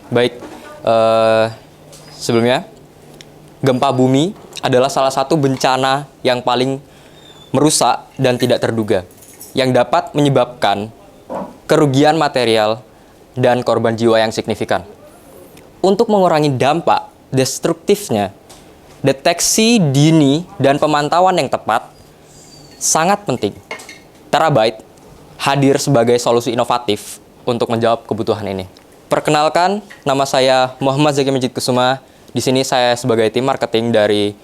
Baik, sebelumnya gempa bumi adalah salah satu bencana yang paling merusak dan tidak terduga, yang dapat menyebabkan kerugian material dan korban jiwa yang signifikan. Untuk mengurangi dampak destruktifnya, deteksi dini dan pemantauan yang tepat sangat penting. Terabyte hadir sebagai solusi inovatif untuk menjawab kebutuhan ini. Perkenalkan, nama saya Muhammad Zaki Majid Kusuma. Di sini saya sebagai tim marketing dari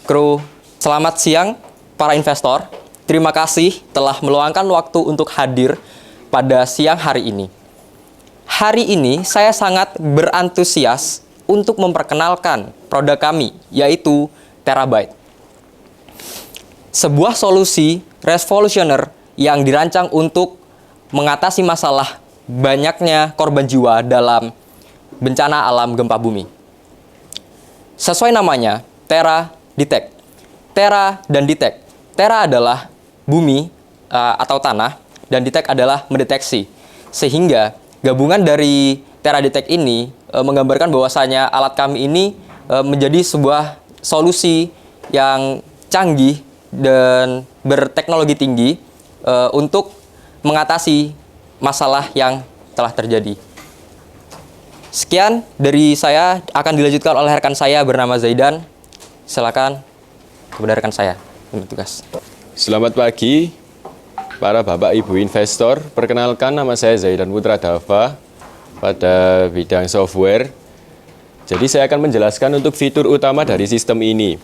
kru. Selamat siang para investor. Terima kasih telah meluangkan waktu untuk hadir pada siang hari ini. Hari ini saya sangat berantusias untuk memperkenalkan produk kami, yaitu Terabyte. Sebuah solusi revolusioner yang dirancang untuk mengatasi masalah banyaknya korban jiwa dalam bencana alam gempa bumi. Sesuai namanya, Tera Detect. Tera dan Detect. Tera adalah bumi atau tanah, dan Detect adalah mendeteksi. Sehingga gabungan dari Tera Detect ini menggambarkan bahwasanya alat kami ini menjadi sebuah solusi yang canggih dan berteknologi tinggi untuk mengatasi masalah yang telah terjadi. Sekian dari saya, akan dilanjutkan oleh rekan saya bernama Zaidan. Silakan kepada rekan saya bertugas. Selamat pagi para Bapak Ibu investor. Perkenalkan, nama saya Zaidan Putra Dava pada bidang software. Jadi saya akan menjelaskan untuk fitur utama dari sistem ini.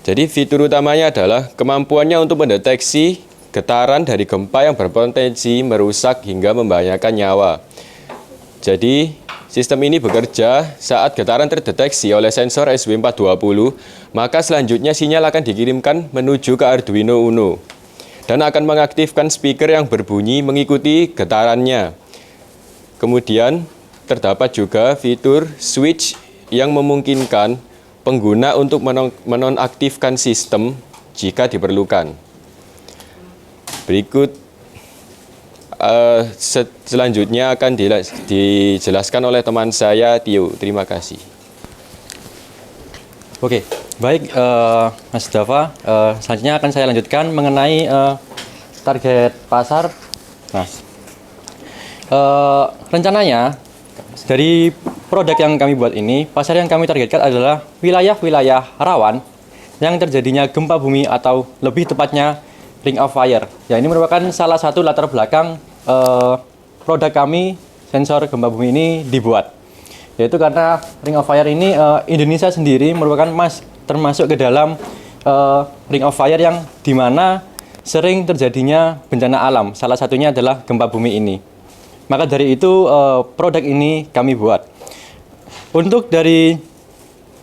Jadi fitur utamanya adalah kemampuannya untuk mendeteksi getaran dari gempa yang berpotensi merusak hingga membahayakan nyawa. Jadi, sistem ini bekerja saat getaran terdeteksi oleh sensor SW420, maka selanjutnya sinyal akan dikirimkan menuju ke Arduino Uno dan akan mengaktifkan speaker yang berbunyi mengikuti getarannya. Kemudian, terdapat juga fitur switch yang memungkinkan pengguna untuk menonaktifkan sistem jika diperlukan. Berikut selanjutnya akan dijelaskan oleh teman saya, Tio. Terima kasih. Oke, baik Mas Dava. Selanjutnya akan saya lanjutkan mengenai target pasar. Mas, rencananya dari produk yang kami buat ini, pasar yang kami targetkan adalah wilayah-wilayah rawan yang terjadinya gempa bumi atau lebih tepatnya Ring of Fire. Ya, ini merupakan salah satu latar belakang produk kami sensor gempa bumi ini dibuat. Yaitu karena Ring of Fire ini Indonesia sendiri merupakan termasuk ke dalam Ring of Fire yang dimana sering terjadinya bencana alam. Salah satunya adalah gempa bumi ini. Maka dari itu produk ini kami buat. Untuk dari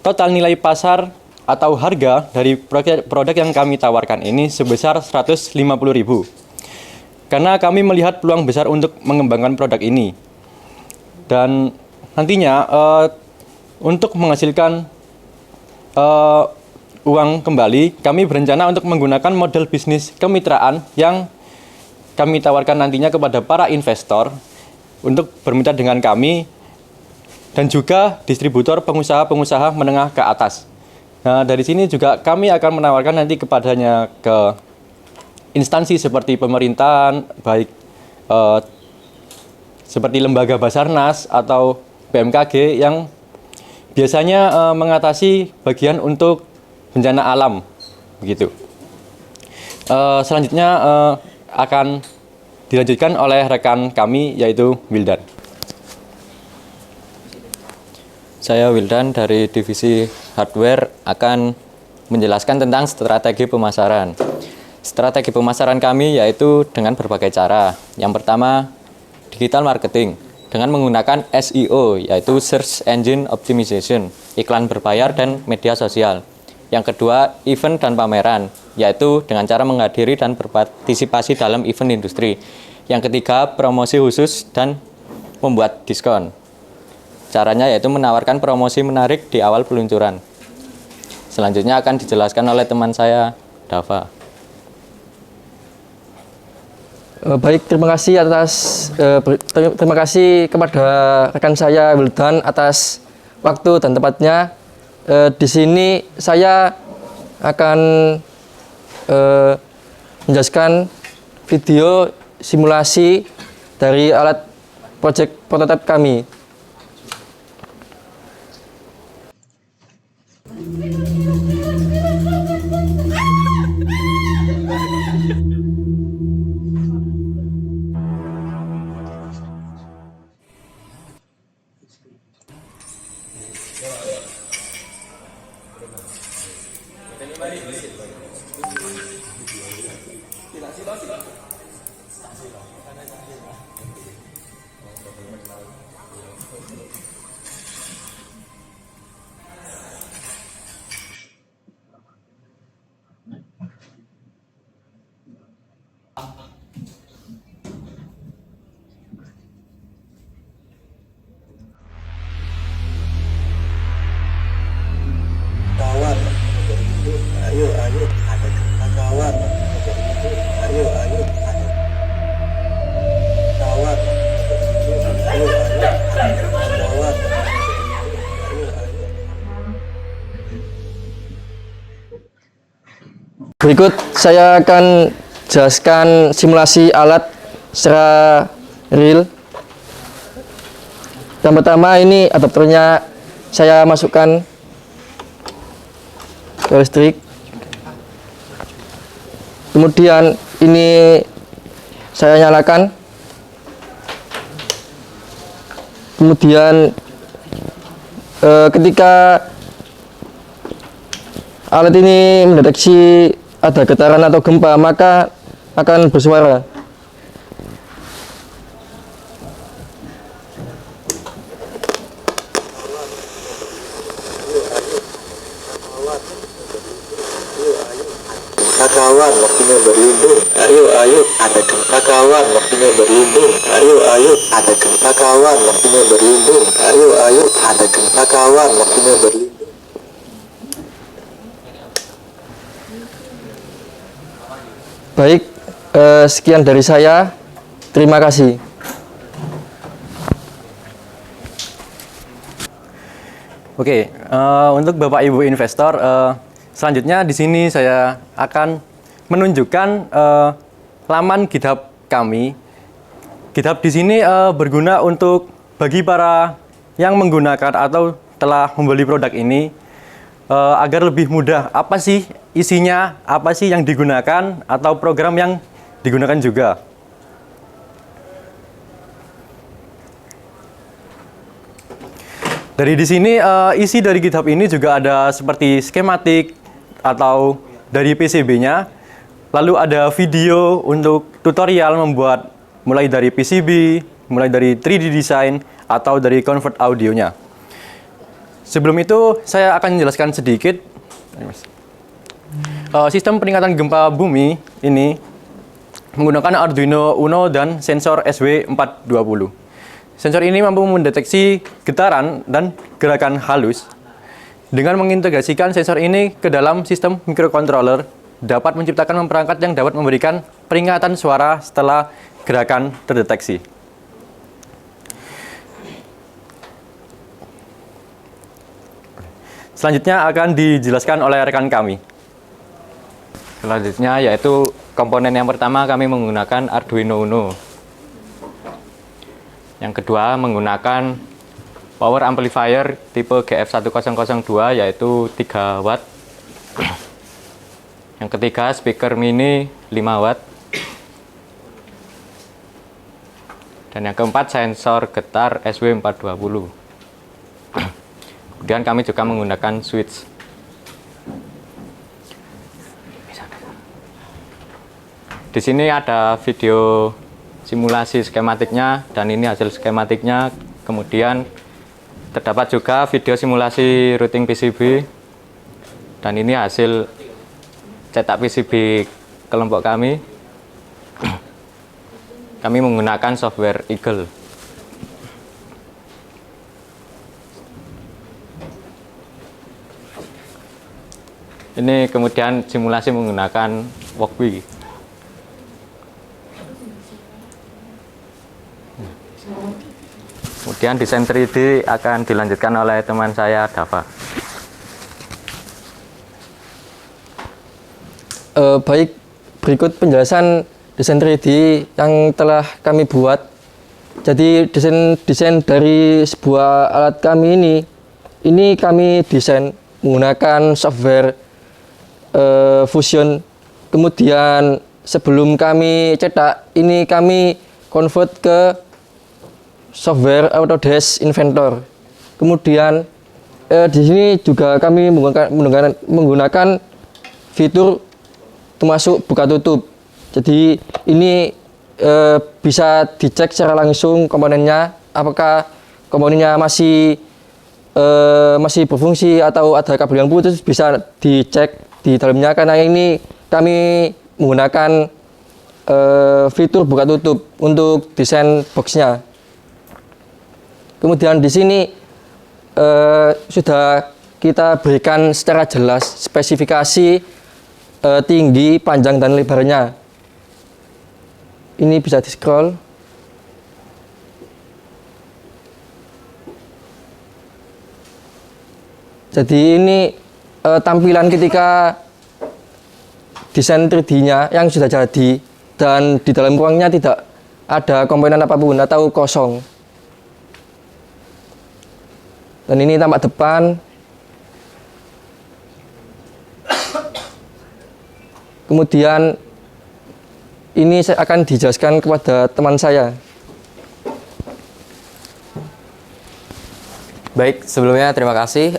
total nilai pasar atau harga dari produk yang kami tawarkan ini sebesar 150.000. Karena kami melihat peluang besar untuk mengembangkan produk ini. Dan nantinya untuk menghasilkan uang kembali, kami berencana untuk menggunakan model bisnis kemitraan yang kami tawarkan nantinya kepada para investor untuk bermitra dengan kami dan juga distributor pengusaha-pengusaha menengah ke atas. Nah, dari sini juga kami akan menawarkan nanti kepadanya ke instansi seperti pemerintahan, baik seperti lembaga Basarnas atau BMKG yang biasanya mengatasi bagian untuk bencana alam, begitu. Selanjutnya akan dilanjutkan oleh rekan kami, yaitu Wildan. Saya Wildan dari divisi hardware akan menjelaskan tentang strategi pemasaran. Strategi pemasaran kami yaitu dengan berbagai cara. Yang pertama, digital marketing dengan menggunakan SEO, yaitu Search Engine Optimization, iklan berbayar dan media sosial. Yang kedua, event dan pameran, yaitu dengan cara menghadiri dan berpartisipasi dalam event industri. Yang ketiga, promosi khusus dan membuat diskon. Caranya yaitu menawarkan promosi menarik di awal peluncuran. Selanjutnya akan dijelaskan oleh teman saya, Dava. Baik, terima kasih terima kasih kepada rekan saya Wildan atas waktu dan tempatnya. Di sini saya akan menjelaskan video simulasi dari alat proyek prototipe kami. Kawan, ayo ada kawan, ayo ada kawan, ayo ada kawan, Berikut saya akan jelaskan simulasi alat secara real. Yang pertama ini adaptornya saya masukkan ke listrik. Kemudian ini saya nyalakan. Kemudian ketika alat ini mendeteksi ada getaran atau gempa, maka akan bersuara. kawan, waktunya berlindung, ayo ada kawan, waktunya berlindung, ayo ada kawan, waktunya berlindung, ayo ada kawan, waktunya berlindung. Baik, sekian dari saya. Terima kasih. Oke, untuk Bapak Ibu investor, selanjutnya di sini saya akan menunjukkan laman GitHub kami. GitHub di sini berguna untuk bagi para yang menggunakan atau telah membeli produk ini agar lebih mudah. Apa sih isinya, apa sih yang digunakan, atau program yang digunakan juga. Dari di sini isi dari GitHub ini juga ada seperti skematik atau dari PCB-nya. Lalu ada video untuk tutorial membuat mulai dari PCB, mulai dari 3D design atau dari convert audionya. Sebelum itu saya akan menjelaskan sedikit sistem peringatan gempa bumi ini menggunakan Arduino Uno dan sensor SW420. Sensor ini mampu mendeteksi getaran dan gerakan halus. Dengan mengintegrasikan sensor ini ke dalam sistem microcontroller, dapat menciptakan perangkat yang dapat memberikan peringatan suara setelah gerakan terdeteksi. Selanjutnya akan dijelaskan oleh rekan kami. Selanjutnya yaitu komponen yang pertama kami menggunakan Arduino Uno. Yang kedua menggunakan power amplifier tipe GF1002 yaitu 3 watt. Yang ketiga speaker mini 5 watt. Dan yang keempat sensor getar SW420. Kemudian kami juga menggunakan switch. Di sini ada video simulasi skematiknya dan ini hasil skematiknya. Kemudian terdapat juga video simulasi routing PCB dan ini hasil cetak PCB kelompok kami. Kami menggunakan software Eagle. Ini kemudian simulasi menggunakan Walkbee. Kemudian desain 3D akan dilanjutkan oleh teman saya Dava. Baik, berikut penjelasan desain 3D yang telah kami buat. Jadi desain dari sebuah alat kami ini kami desain menggunakan software Fusion. Kemudian sebelum kami cetak, ini kami convert ke software Autodesk Inventor. Kemudian di sini juga kami menggunakan fitur termasuk buka tutup. Jadi ini bisa dicek secara langsung komponennya, apakah komponennya masih berfungsi atau ada kabel yang putus, bisa dicek di dalamnya. Karena ini kami menggunakan fitur buka tutup untuk desain boxnya. Kemudian di sini sudah kita berikan secara jelas spesifikasi tinggi, panjang, dan lebarnya. Ini bisa di scroll. Jadi ini tampilan ketika desain 3D-nya yang sudah jadi, dan di dalam ruangnya tidak ada komponen apapun atau kosong. Dan ini tampak depan. Kemudian ini saya akan dijelaskan kepada teman saya. Baik, sebelumnya terima kasih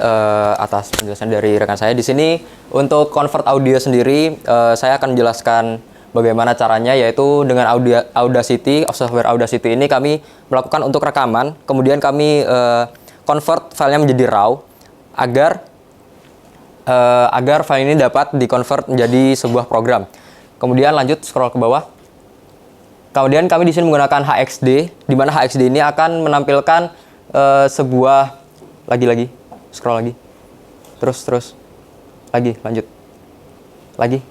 atas penjelasan dari rekan saya. Di sini untuk convert audio sendiri, saya akan menjelaskan bagaimana caranya, yaitu dengan Audacity, software Audacity ini kami melakukan untuk rekaman, kemudian kami convert filenya menjadi RAW agar file ini dapat di-convert menjadi sebuah program. Kemudian lanjut scroll ke bawah. Kemudian kami di sini menggunakan HXD, di mana HXD ini akan menampilkan sebuah lagi scroll lagi, terus lagi, lanjut lagi.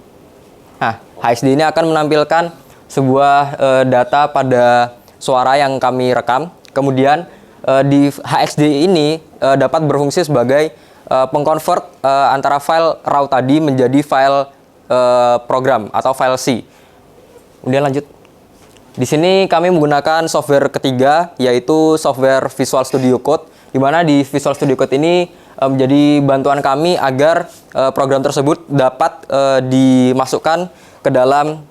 Nah, HXD ini akan menampilkan sebuah data pada suara yang kami rekam. Kemudian di HXD ini dapat berfungsi sebagai pengkonvert antara file RAW tadi menjadi file program atau file C. Kemudian lanjut. Di sini kami menggunakan software ketiga, yaitu software Visual Studio Code, di mana di Visual Studio Code ini menjadi bantuan kami agar program tersebut dapat dimasukkan ke dalam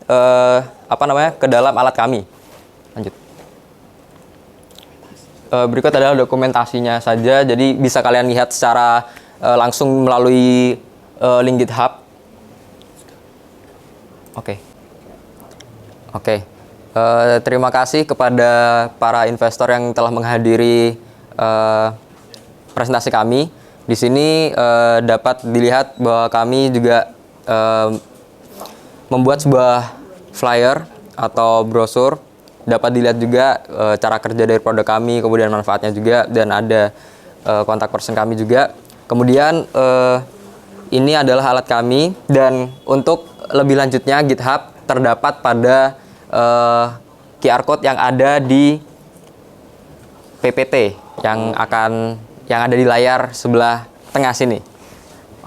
ke dalam alat kami. Lanjut. Berikut adalah dokumentasinya saja, jadi bisa kalian lihat secara langsung melalui link GitHub. Oke. Terima kasih kepada para investor yang telah menghadiri presentasi kami. Di sini dapat dilihat bahwa kami juga membuat sebuah flyer atau brosur. Dapat dilihat juga cara kerja dari produk kami, kemudian manfaatnya juga, dan ada kontak person kami juga. Kemudian ini adalah alat kami, dan untuk lebih lanjutnya GitHub terdapat pada QR code yang ada di PPT yang ada di layar sebelah tengah sini.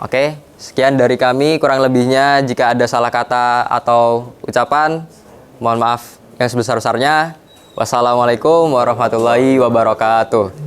Oke, sekian dari kami, kurang lebihnya jika ada salah kata atau ucapan, mohon maaf yang sebesar-besarnya. Wassalamualaikum warahmatullahi wabarakatuh.